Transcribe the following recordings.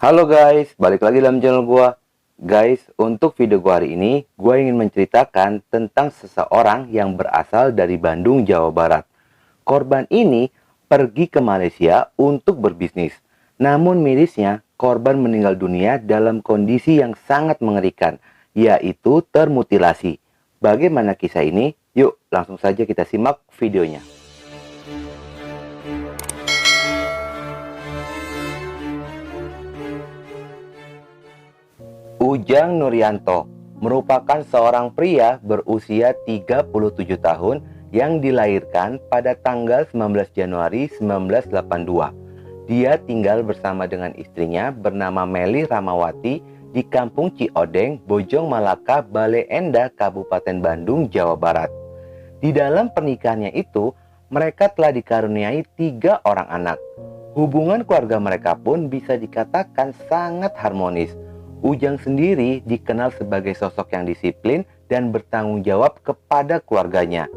Halo guys, balik lagi dalam channel gua. Guys, untuk video gua hari ini, gua ingin menceritakan tentang seseorang yang berasal dari Bandung, Jawa Barat. Korban ini pergi ke Malaysia untuk berbisnis. Namun mirisnya, korban meninggal dunia dalam kondisi yang sangat mengerikan, yaitu termutilasi. Bagaimana kisah ini? Yuk, langsung saja kita simak videonya. Ujang Nuryanto merupakan seorang pria berusia 37 tahun yang dilahirkan pada tanggal 19 Januari 1982. Dia tinggal bersama dengan istrinya bernama Meli Ramawati di Kampung Ciodeng, Bojong Malaka, Bale Endah, Kabupaten Bandung, Jawa Barat. Di dalam pernikahannya itu, mereka telah dikaruniai 3 orang anak. Hubungan keluarga mereka pun bisa dikatakan sangat harmonis. Ujang sendiri dikenal sebagai sosok yang disiplin dan bertanggung jawab kepada keluarganya.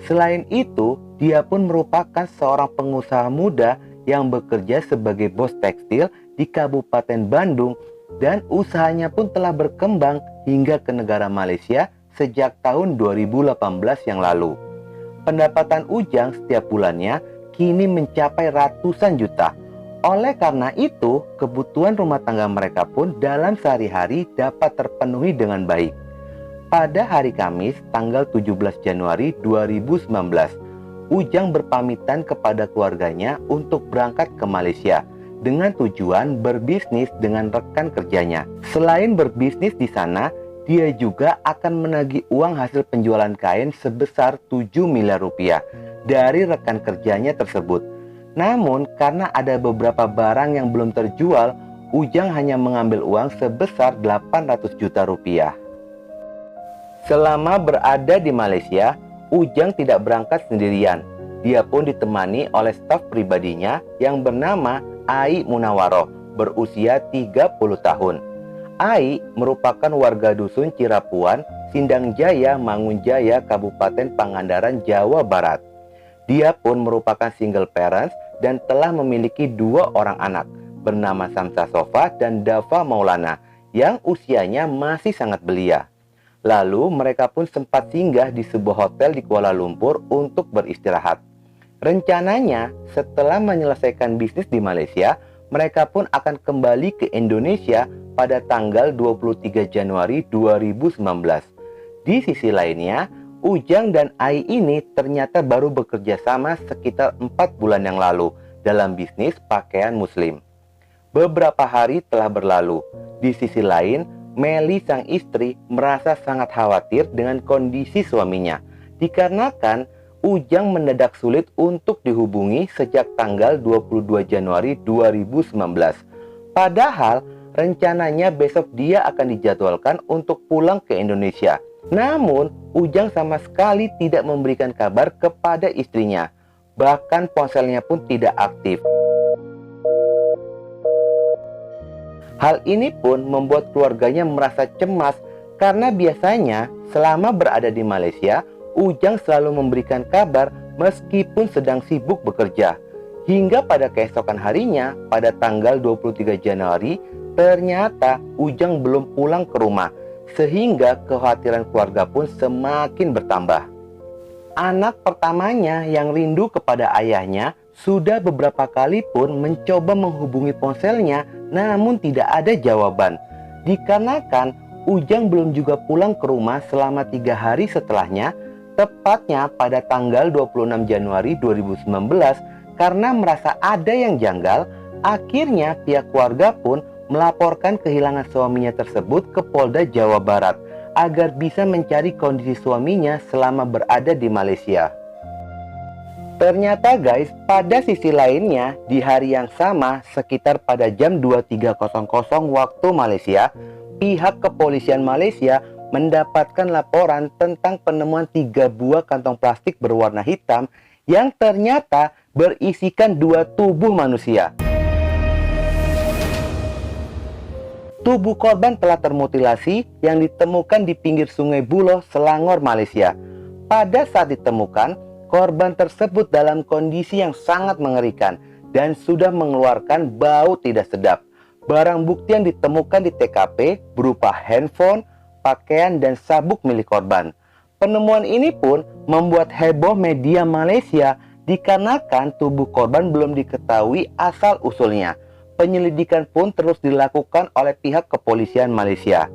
Selain itu, dia pun merupakan seorang pengusaha muda yang bekerja sebagai bos tekstil di Kabupaten Bandung dan usahanya pun telah berkembang hingga ke negara Malaysia sejak tahun 2018 yang lalu. Pendapatan Ujang setiap bulannya kini mencapai ratusan juta. Oleh karena itu, kebutuhan rumah tangga mereka pun dalam sehari-hari dapat terpenuhi dengan baik. Pada hari Kamis, tanggal 17 Januari 2019, Ujang berpamitan kepada keluarganya untuk berangkat ke Malaysia dengan tujuan berbisnis dengan rekan kerjanya. Selain berbisnis di sana, dia juga akan menagih uang hasil penjualan kain sebesar 7 miliar rupiah dari rekan kerjanya tersebut. Namun, karena ada beberapa barang yang belum terjual, Ujang hanya mengambil uang sebesar 800 juta rupiah. Selama berada di Malaysia, Ujang tidak berangkat sendirian. Dia pun ditemani oleh staf pribadinya yang bernama Ai Munawaroh, berusia 30 tahun. Ai merupakan warga dusun Cirapuan, Sindang Jaya, Mangunjaya, Kabupaten Pangandaran, Jawa Barat. Dia pun merupakan single parents dan telah memiliki 2 orang anak bernama Samsa Sofa dan Dava Maulana yang usianya masih sangat belia. Lalu mereka pun sempat singgah di sebuah hotel di Kuala Lumpur untuk beristirahat. Rencananya setelah menyelesaikan bisnis di Malaysia, mereka pun akan kembali ke Indonesia pada tanggal 23 Januari 2019. Di sisi lainnya, Ujang dan Ai ini ternyata baru bekerja sama sekitar 4 bulan yang lalu dalam bisnis pakaian muslim. Beberapa hari telah berlalu. Di sisi lain, Meli sang istri merasa sangat khawatir dengan kondisi suaminya. Dikarenakan Ujang mendadak sulit untuk dihubungi sejak tanggal 22 Januari 2019. Padahal rencananya besok dia akan dijadwalkan untuk pulang ke Indonesia. Namun, Ujang sama sekali tidak memberikan kabar kepada istrinya. Bahkan ponselnya pun tidak aktif. Hal ini pun membuat keluarganya merasa cemas karena biasanya selama berada di Malaysia, Ujang selalu memberikan kabar meskipun sedang sibuk bekerja. Hingga pada keesokan harinya, pada tanggal 23 Januari, ternyata Ujang belum pulang ke rumah. Sehingga kekhawatiran keluarga pun semakin bertambah. Anak pertamanya yang rindu kepada ayahnya sudah beberapa kali pun mencoba menghubungi ponselnya, namun tidak ada jawaban. Dikarenakan Ujang belum juga pulang ke rumah selama 3 hari setelahnya, tepatnya pada tanggal 26 Januari 2019, karena merasa ada yang janggal, akhirnya pihak keluarga pun melaporkan kehilangan suaminya tersebut ke Polda Jawa Barat agar bisa mencari kondisi suaminya selama berada di Malaysia. Ternyata guys, pada sisi lainnya, di hari yang sama sekitar pada jam 23.00 waktu Malaysia, pihak kepolisian Malaysia mendapatkan laporan tentang penemuan 3 buah kantong plastik berwarna hitam yang ternyata berisikan 2 tubuh manusia. Tubuh korban telah termutilasi yang ditemukan di pinggir Sungai Buloh, Selangor, Malaysia. Pada saat ditemukan, korban tersebut dalam kondisi yang sangat mengerikan dan sudah mengeluarkan bau tidak sedap. Barang bukti yang ditemukan di TKP berupa handphone, pakaian, dan sabuk milik korban. Penemuan ini pun membuat heboh media Malaysia dikarenakan tubuh korban belum diketahui asal-usulnya. Penyelidikan pun terus dilakukan oleh pihak kepolisian Malaysia.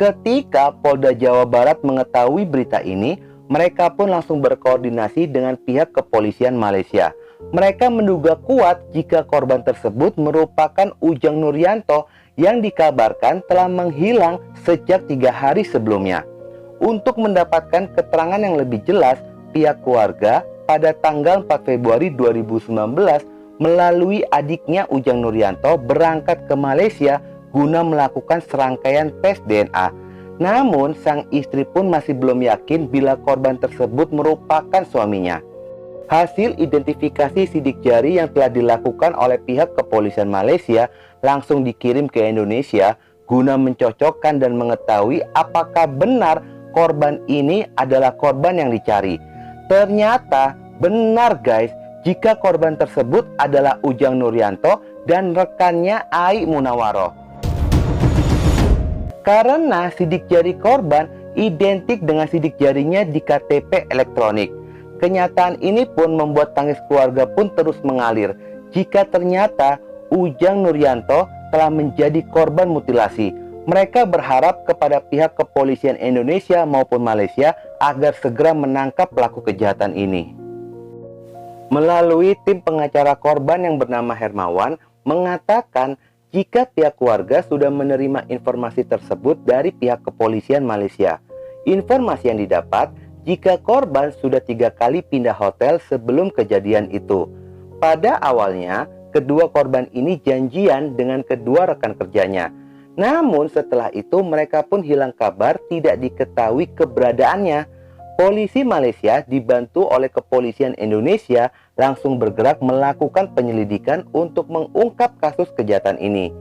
Ketika Polda Jawa Barat mengetahui berita ini, mereka pun langsung berkoordinasi dengan pihak kepolisian Malaysia. Mereka menduga kuat jika korban tersebut merupakan Ujang Nurianto yang dikabarkan telah menghilang sejak 3 hari sebelumnya. Untuk mendapatkan keterangan yang lebih jelas, pihak keluarga pada tanggal 4 Februari 2019 melalui adiknya Ujang Nurianto berangkat ke Malaysia guna melakukan serangkaian tes DNA. Namun, sang istri pun masih belum yakin bila korban tersebut merupakan suaminya. Hasil identifikasi sidik jari yang telah dilakukan oleh pihak kepolisian Malaysia langsung dikirim ke Indonesia guna mencocokkan dan mengetahui apakah benar korban ini adalah korban yang dicari. Ternyata benar guys, jika korban tersebut adalah Ujang Nurianto dan rekannya Ai Munawaroh. Karena sidik jari korban identik dengan sidik jarinya di KTP elektronik. Kenyataan ini pun membuat tangis keluarga pun terus mengalir jika ternyata Ujang Nurianto telah menjadi korban mutilasi. Mereka berharap kepada pihak kepolisian Indonesia maupun Malaysia agar segera menangkap pelaku kejahatan ini. Melalui tim pengacara korban yang bernama Hermawan mengatakan jika pihak keluarga sudah menerima informasi tersebut dari pihak kepolisian Malaysia. Informasi yang didapat jika korban sudah 3 kali pindah hotel sebelum kejadian itu. Pada awalnya, kedua korban ini janjian dengan kedua rekan kerjanya. Namun setelah itu mereka pun hilang kabar, tidak diketahui keberadaannya. Polisi Malaysia dibantu oleh kepolisian Indonesia langsung bergerak melakukan penyelidikan untuk mengungkap kasus kejahatan ini.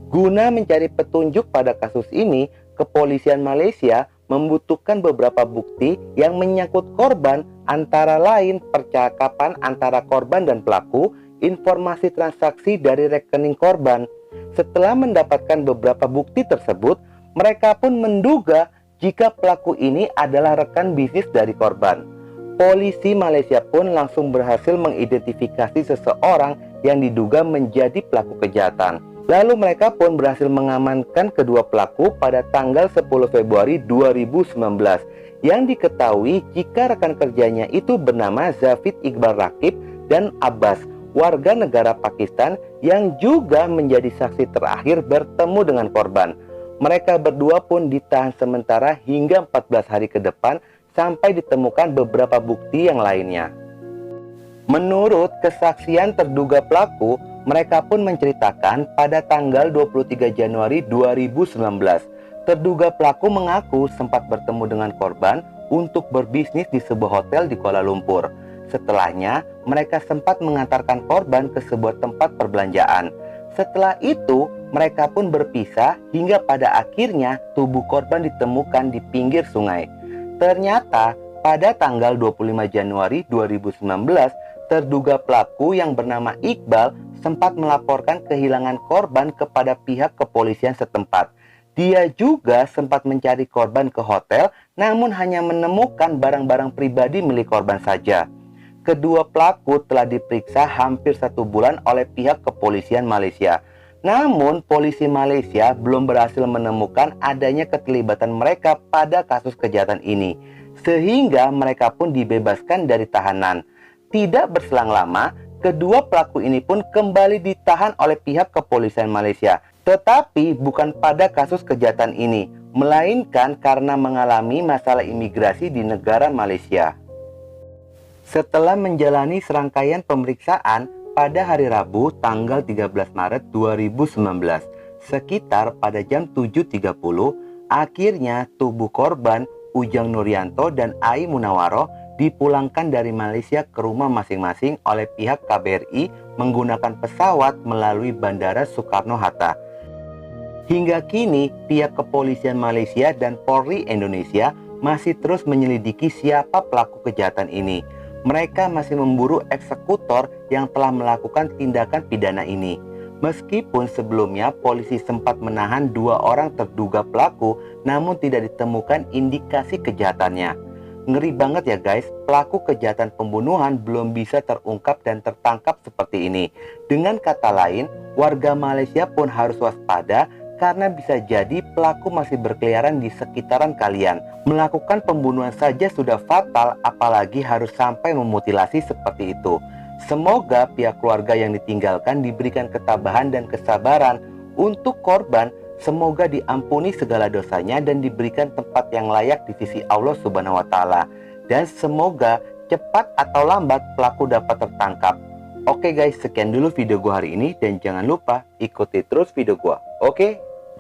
Guna mencari petunjuk pada kasus ini, kepolisian Malaysia membutuhkan beberapa bukti yang menyangkut korban, antara lain percakapan antara korban dan pelaku, informasi transaksi dari rekening korban. Setelah mendapatkan beberapa bukti tersebut, mereka pun menduga jika pelaku ini adalah rekan bisnis dari korban. Polisi Malaysia pun langsung berhasil mengidentifikasi seseorang yang diduga menjadi pelaku kejahatan. Lalu mereka pun berhasil mengamankan kedua pelaku pada tanggal 10 Februari 2019 yang diketahui jika rekan kerjanya itu bernama Zafid Iqbal Rakib dan Abbas, warga negara Pakistan yang juga menjadi saksi terakhir bertemu dengan korban. Mereka berdua pun ditahan sementara hingga 14 hari ke depan sampai ditemukan beberapa bukti yang lainnya. Menurut kesaksian terduga pelaku, mereka pun menceritakan pada tanggal 23 Januari 2019, terduga pelaku mengaku sempat bertemu dengan korban untuk berbisnis di sebuah hotel di Kuala Lumpur. Setelahnya, mereka sempat mengantarkan korban ke sebuah tempat perbelanjaan. Setelah itu, mereka pun berpisah hingga pada akhirnya tubuh korban ditemukan di pinggir sungai. Ternyata, pada tanggal 25 Januari 2019, terduga pelaku yang bernama Iqbal sempat melaporkan kehilangan korban kepada pihak kepolisian setempat. Dia juga sempat mencari korban ke hotel, namun hanya menemukan barang-barang pribadi milik korban saja. Kedua pelaku telah diperiksa hampir 1 bulan oleh pihak kepolisian Malaysia. Namun, polisi Malaysia belum berhasil menemukan adanya keterlibatan mereka pada kasus kejahatan ini, sehingga mereka pun dibebaskan dari tahanan. Tidak berselang lama, kedua pelaku ini pun kembali ditahan oleh pihak kepolisian Malaysia. Tetapi bukan pada kasus kejahatan ini, melainkan karena mengalami masalah imigrasi di negara Malaysia. Setelah menjalani serangkaian pemeriksaan pada hari Rabu tanggal 13 Maret 2019, sekitar pada jam 7.30, akhirnya tubuh korban Ujang Nurianto dan Ai Munawaroh dipulangkan dari Malaysia ke rumah masing-masing oleh pihak KBRI menggunakan pesawat melalui Bandara Soekarno-Hatta. Hingga kini, pihak kepolisian Malaysia dan Polri Indonesia masih terus menyelidiki siapa pelaku kejahatan ini. Mereka masih memburu eksekutor yang telah melakukan tindakan pidana ini. Meskipun sebelumnya polisi sempat menahan 2 orang terduga pelaku, namun tidak ditemukan indikasi kejahatannya. Ngeri banget ya guys, pelaku kejahatan pembunuhan belum bisa terungkap dan tertangkap seperti ini. Dengan kata lain, warga Malaysia pun harus waspada karena bisa jadi pelaku masih berkeliaran di sekitaran kalian. Melakukan pembunuhan saja sudah fatal, apalagi harus sampai memutilasi seperti itu. Semoga pihak keluarga yang ditinggalkan diberikan ketabahan dan kesabaran. Untuk korban, semoga diampuni segala dosanya dan diberikan tempat yang layak di sisi Allah Subhanahu wa Ta'ala. Dan semoga cepat atau lambat pelaku dapat tertangkap. Oke guys, sekian dulu video gua hari ini dan jangan lupa ikuti terus video gua. Oke?